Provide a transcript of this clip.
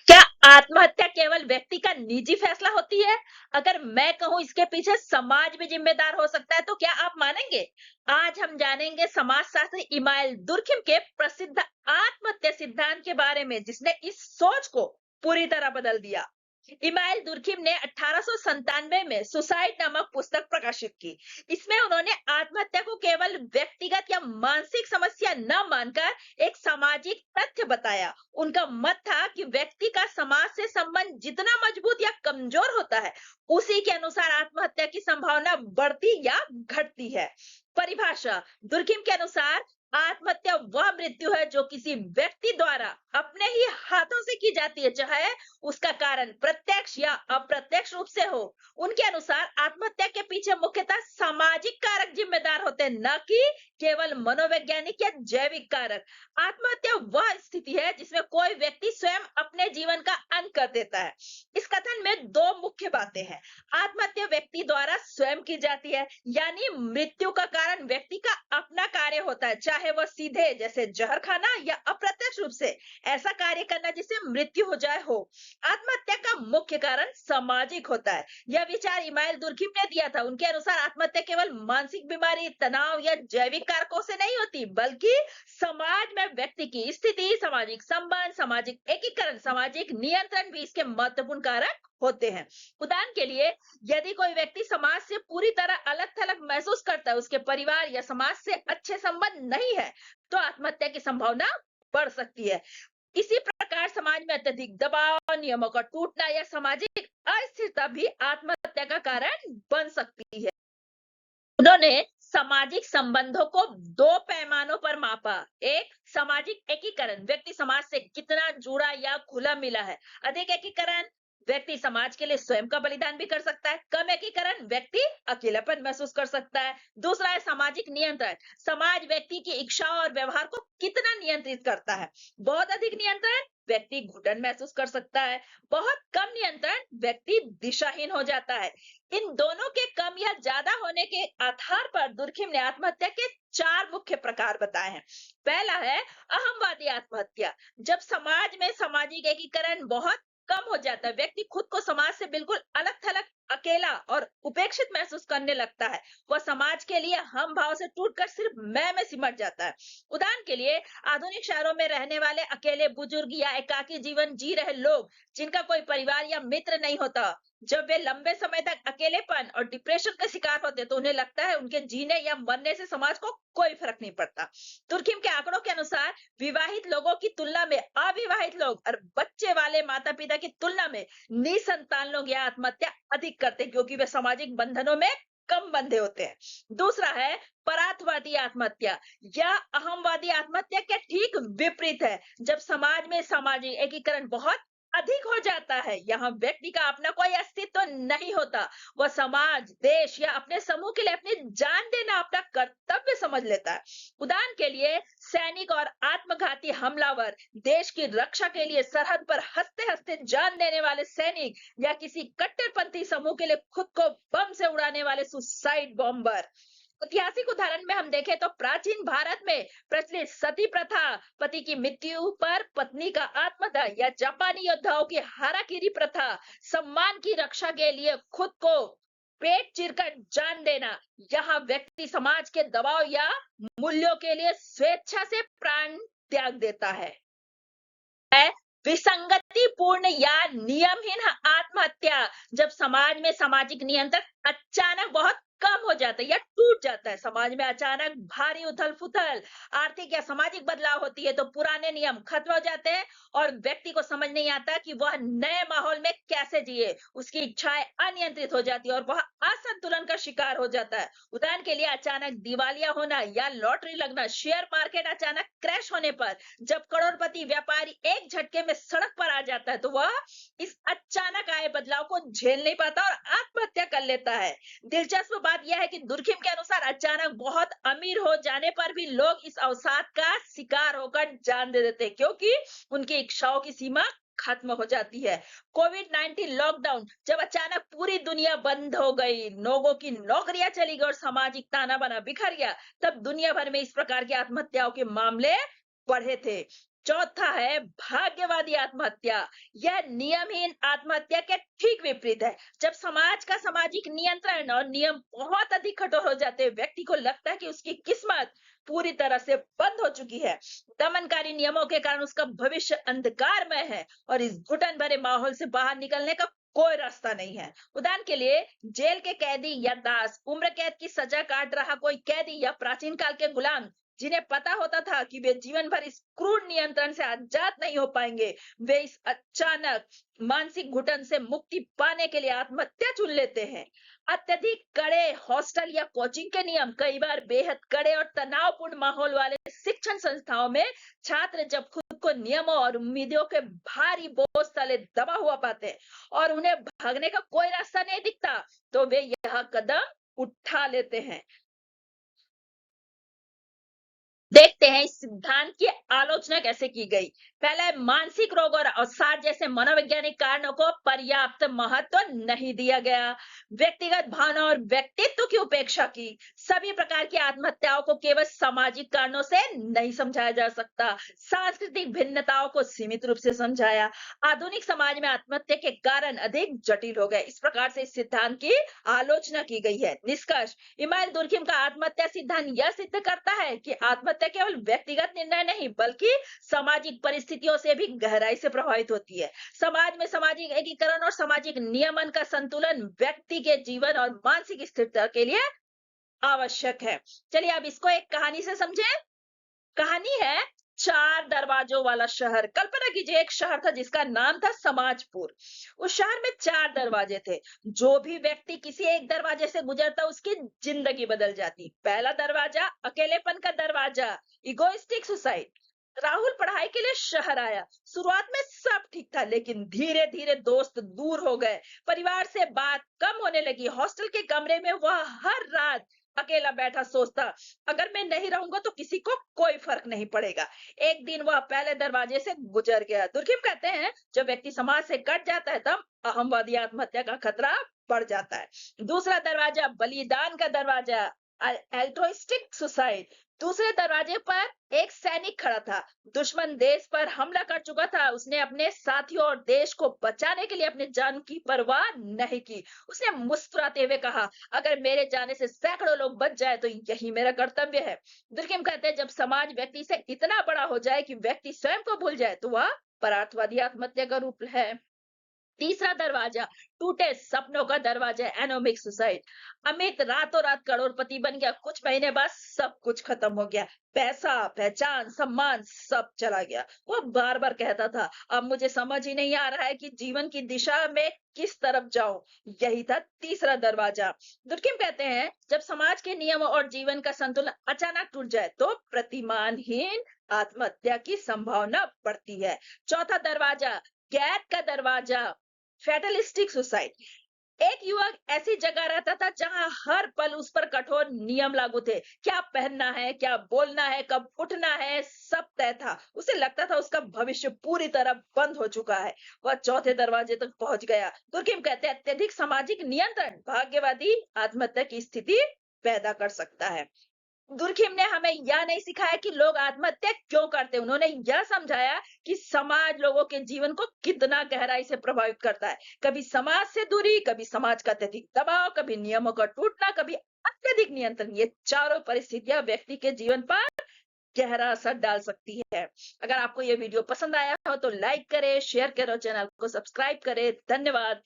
क्या आत्महत्या केवल व्यक्ति का निजी फैसला होती है? अगर मैं कहूँ इसके पीछे समाज भी जिम्मेदार हो सकता है तो क्या आप मानेंगे? आज हम जानेंगे समाजशास्त्री इमाइल दुर्खिम के प्रसिद्ध आत्महत्या सिद्धांत के बारे में जिसने इस सोच को पूरी तरह बदल दिया। इमाइल दुर्खिम ने 1897 में सुसाइड नामक पुस्तक प्रकाशित की। इसमें उन्होंने आत्महत्या को केवल व्यक्तिगत या मानसिक समस्या न मानकर एक सामाजिक तथ्य बताया। उनका मत था कि व्यक्ति का समाज से संबंध जितना मजबूत या कमजोर होता है, उसी के अनुसार आत्महत्या की संभावना बढ़ती या घटती है। परिभाषा दुर्खिम के अनुसार आत्महत्या वह मृत्यु है जो किसी व्यक्ति द्वारा अपने ही हाथों से की जाती है, चाहे उसका कारण प्रत्यक्ष या अप्रत्यक्ष रूप से हो। उनके अनुसार आत्महत्या के पीछे मुख्यतः सामाजिक कारक जिम्मेदार होते हैं, न कि केवल मनोवैज्ञानिक या जैविक कारक। आत्महत्या वह स्थिति है जिसमें कोई व्यक्ति स्वयं अपने जीवन का अंत कर देता है। इस कथन में दो मुख्य बातें हैं। आत्महत्या व्यक्ति द्वारा स्वयं की जाती है, यानी मृत्यु का कारण व्यक्ति का अपना कार्य होता है, चाहे वह सीधे जैसे जहर खाना या अप्रत्यक्ष रूप से ऐसा कार्य करना जिससे मृत्यु हो जाए हो। आत्महत्या का मुख्य कारण सामाजिक होता है। यह विचार इमाइल दुर्खिम ने दिया था। उनके अनुसार आत्महत्या केवल मानसिक बीमारी, तनाव या जैविक कारकों से नहीं होती, बल्कि समाज में व्यक्ति की स्थिति, सामाजिक संबंध, सामाजिक एकीकरण, सामाजिक नियंत्रण भी इसके महत्वपूर्ण कारक होते हैं। उदाहरण के लिए, यदि कोई व्यक्ति समाज से पूरी तरह अलग थलग महसूस करता है, उसके परिवार या समाज से अच्छे संबंध नहीं है, तो आत्महत्या की संभावना बढ़ सकती है। इसी प्रकार समाज में अत्यधिक दबाव, नियमों का टूटना या सामाजिक अस्थिरता भी आत्महत्या का कारण बन सकती है। उन्होंने सामाजिक संबंधों को दो पैमानों पर मापा। एक, सामाजिक एकीकरण, व्यक्ति समाज से कितना जुड़ा या खुला मिला है। अधिक एकीकरण, व्यक्ति समाज के लिए स्वयं का बलिदान भी कर सकता है। कम एकीकरण, व्यक्ति अकेलापन महसूस कर सकता है। दूसरा है सामाजिक नियंत्रण, समाज व्यक्ति की इच्छाओं और व्यवहार को कितना नियंत्रित करता है। बहुत अधिक नियंत्रण, व्यक्ति घुटन महसूस कर सकता है। बहुत कम नियंत्रण, व्यक्ति दिशाहीन हो जाता है। इन दोनों के कम या ज्यादा होने के आधार पर दुर्खिम ने आत्महत्या के चार मुख्य प्रकार बताए हैं। पहला है अहमवादी आत्महत्या। जब समाज में सामाजिक एकीकरण बहुत कम हो जाता है, व्यक्ति खुद को समाज से बिल्कुल अलग थलग, अकेला और उपेक्षित महसूस करने लगता है। वह समाज के लिए हम भाव से टूटकर सिर्फ मैं में सिमट जाता है। उदाहरण के लिए, आधुनिक शहरों में रहने वाले अकेले बुजुर्ग या एकाकी जीवन जी रहे लोग जिनका कोई परिवार या मित्र नहीं होता, जब वे लंबे समय तक अकेलेपन और डिप्रेशन का शिकार होते तो उन्हें लगता है उनके जीने या मरने से समाज को कोई फर्क नहीं पड़ता। तुर्कीम के आंकड़ों के अनुसार विवाहित लोगों की तुलना में अविवाहित लोग और बच्चे वाले माता पिता की तुलना में निसंतान लोग यह आत्महत्या अधिक करते, क्योंकि वे सामाजिक बंधनों में कम बंधे होते हैं। दूसरा है परार्थवादी आत्महत्या। यह अहमवादी आत्महत्या के ठीक विपरीत है। जब समाज में सामाजिक एकीकरण बहुत अधिक हो जाता है, यहाँ व्यक्ति का अपना कोई अस्तित्व नहीं होता। वह समाज, देश या अपने समूह के लिए अपनी जान देना अपना कर्तव्य समझ लेता है। उदाहरण के लिए, सैनिक और आत्मघाती हमलावर, देश की रक्षा के लिए सरहद पर हंसते हंसते जान देने वाले सैनिक या किसी कट्टरपंथी समूह के लिए खुद को बम से उड़ाने वाले सुसाइड बॉम्बर। ऐतिहासिक उदाहरण में हम देखें तो प्राचीन भारत में प्रचलित सती प्रथा, पति की मृत्यु पर पत्नी का आत्मदाह या जापानी योद्धाओं की हाराकिरी प्रथा, सम्मान की रक्षा के लिए खुद को पेट चीरकर जान देना, यहाँ व्यक्ति समाज के दबाव या मूल्यों के लिए स्वेच्छा से प्राण त्याग देता है। विसंगति पूर्ण या नियमहीन आत्महत्या, जब समाज में सामाजिक नियंत्रण अचानक बहुत कम हो जाता है या टूट जाता है। समाज में अचानक भारी उथल पुथल, आर्थिक या सामाजिक बदलाव होती है तो पुराने नियम खत्म हो जाते हैं और व्यक्ति को समझ नहीं आता कि वह नए माहौल में कैसे जिए। उसकी इच्छाएं अनियंत्रित हो जाती है और वह असंतुलन का शिकार हो जाता है। उदाहरण के लिए, अचानक दिवालिया होना या लॉटरी लगना, शेयर मार्केट अचानक क्रैश होने पर जब करोड़पति व्यापारी एक झटके में सड़क पर आ जाता है तो वह इस अचानक आए बदलाव को झेल नहीं पाता और आत्महत्या कर लेता है। दिलचस्प बात यह है कि दुर्खिम के अनुसार अचानक बहुत अमीर हो जाने पर भी लोग इस अवसाद का शिकार होकर जान दे देते हैं, क्योंकि उनकी इच्छाओं की सीमा खत्म हो जाती है। कोविड-19 लॉकडाउन, जब अचानक पूरी दुनिया बंद हो गई, लोगों की नौकरियां चली गई और सामाजिक ताना बाना बिखर गया, तब दुनिया भर में इस प्रकार की आत्महत्याओं के मामले बढ़े थे। चौथा है भाग्यवादी आत्महत्या। यह नियमहीन आत्महत्या के ठीक विपरीत है। जब समाज का सामाजिक नियंत्रण और नियम बहुत अधिक कठोर हो जाते हैं, व्यक्ति को लगता है कि उसकी किस्मत पूरी तरह से बंद हो चुकी है। दमनकारी नियमों के कारण उसका भविष्य अंधकारमय है और इस घुटन भरे माहौल से बाहर निकलने का कोई रास्ता नहीं है। उदाहरण के लिए, जेल के कैदी या दास, उम्र कैद की सजा काट रहा कोई कैदी या प्राचीन काल के गुलाम जिन्हें पता होता था कि वे जीवन भर इस क्रूर नियंत्रण से आजाद नहीं हो पाएंगे, वे इस अचानक मानसिक घुटन से मुक्ति पाने के लिए आत्महत्या चुन लेते हैं। अत्यधिक कड़े हॉस्टल या कोचिंग के नियम, कई बार बेहद कड़े और तनावपूर्ण माहौल वाले शिक्षण संस्थाओं में छात्र जब खुद को नियमों और उम्मीदों के भारी बोझ तले दबा हुआ पाते हैं और उन्हें भागने का कोई रास्ता नहीं दिखता, तो वे यह कदम उठा लेते हैं। देखते हैं इस सिद्धांत की आलोचना कैसे की गई। पहले, मानसिक रोग और अवसाद जैसे मनोवैज्ञानिक कारणों को पर्याप्त महत्व नहीं दिया गया। व्यक्तिगत भावना और व्यक्तित्व की उपेक्षा की। सभी प्रकार की आत्महत्याओं को केवल सामाजिक कारणों से नहीं समझाया जा सकता। सांस्कृतिक भिन्नताओं को सीमित रूप से समझाया। आधुनिक समाज में आत्महत्या के कारण अधिक जटिल हो गए। इस प्रकार से इस सिद्धांत की आलोचना की गई है। निष्कर्ष, इमानुएल दुर्खिम का आत्महत्या सिद्धांत यह सिद्ध करता है कि आत्महत्या केवल व्यक्तिगत निर्णय नहीं, बल्कि सामाजिक परिस्थितियों से भी गहराई से प्रभावित होती है। समाज में सामाजिक एकीकरण और सामाजिक नियमन का संतुलन व्यक्ति के जीवन और मानसिक स्थिरता के लिए आवश्यक है। चलिए अब इसको एक कहानी से समझें। कहानी है चार दरवाजों वाला शहर। कल्पना कीजिए, एक शहर था जिसका नाम था समाजपुर। उस शहर में चार दरवाजे थे। जो भी व्यक्ति किसी एक दरवाजे से गुजरता, उसकी जिंदगी बदल जाती। पहला दरवाजा, अकेलेपन का दरवाजा, इगोइस्टिक सुसाइड। राहुल पढ़ाई के लिए शहर आया। शुरुआत में सब ठीक था, लेकिन धीरे धीरे दोस्त दूर हो गए, परिवार से बात कम होने लगी। हॉस्टल के कमरे में वह हर रात अकेला बैठा सोचता, अगर मैं नहीं रहूंगा तो किसी को कोई फर्क नहीं पड़ेगा। एक दिन वह पहले दरवाजे से गुजर गया। दुर्खिम कहते हैं, जब व्यक्ति समाज से कट जाता है तब अहमवादी आत्महत्या का खतरा बढ़ जाता है। दूसरा दरवाजा, बलिदान का दरवाजा, एल्ट्रोइस्टिक सुसाइड। दूसरे दरवाजे पर एक सैनिक खड़ा था। दुश्मन देश पर हमला कर चुका था। उसने अपने साथियों और देश को बचाने के लिए अपनी जान की परवाह नहीं की। उसने मुस्कुराते हुए कहा, अगर मेरे जाने से सैकड़ों लोग बच जाए तो यही मेरा कर्तव्य है। दुर्खिम कहते हैं, जब समाज व्यक्ति से इतना बड़ा हो जाए कि व्यक्ति स्वयं को भूल जाए, तो वह परार्थवादी आत्महत्या का रूप है। तीसरा दरवाजा, टूटे सपनों का दरवाजा, एनोमिक सुसाइड। अमित रातों रात करोड़पति बन गया। कुछ महीने बाद सब कुछ खत्म हो गया। पैसा, पहचान, सम्मान सब चला गया। वो बार बार कहता था, अब मुझे समझ ही नहीं आ रहा है कि जीवन की दिशा में किस तरफ जाऊं। यही था तीसरा दरवाजा। दुर्खिम कहते हैं, जब समाज के नियम और जीवन का संतुलन अचानक टूट जाए तो प्रतिमानहीन आत्महत्या की संभावना बढ़ती है। चौथा दरवाजा, कैद का दरवाजा, फैटलिस्टिक सुसाइड। एक युवक ऐसी जगह रहता था जहां हर पल उस पर कठोर नियम लागू थे। क्या पहनना है, क्या बोलना है, कब उठना है, सब तय था। उसे लगता था उसका भविष्य पूरी तरह बंद हो चुका है। वह चौथे दरवाजे तक पहुंच गया। दुर्खिम कहते हैं, अत्यधिक सामाजिक नियंत्रण भाग्यवादी आत्महत्या की स्थिति पैदा कर सकता है। दुर्खिम ने हमें यह नहीं सिखाया कि लोग आत्महत्या क्यों करते। उन्होंने यह समझाया कि समाज लोगों के जीवन को कितना गहराई से प्रभावित करता है। कभी समाज से दूरी, कभी समाज का अत्यधिक दबाव, कभी नियमों का टूटना, कभी अत्यधिक नियंत्रण। ये चारों परिस्थितियां व्यक्ति के जीवन पर गहरा असर डाल सकती है। अगर आपको ये वीडियो पसंद आया हो तो लाइक करें, शेयर करें, चैनल को सब्सक्राइब करें। धन्यवाद।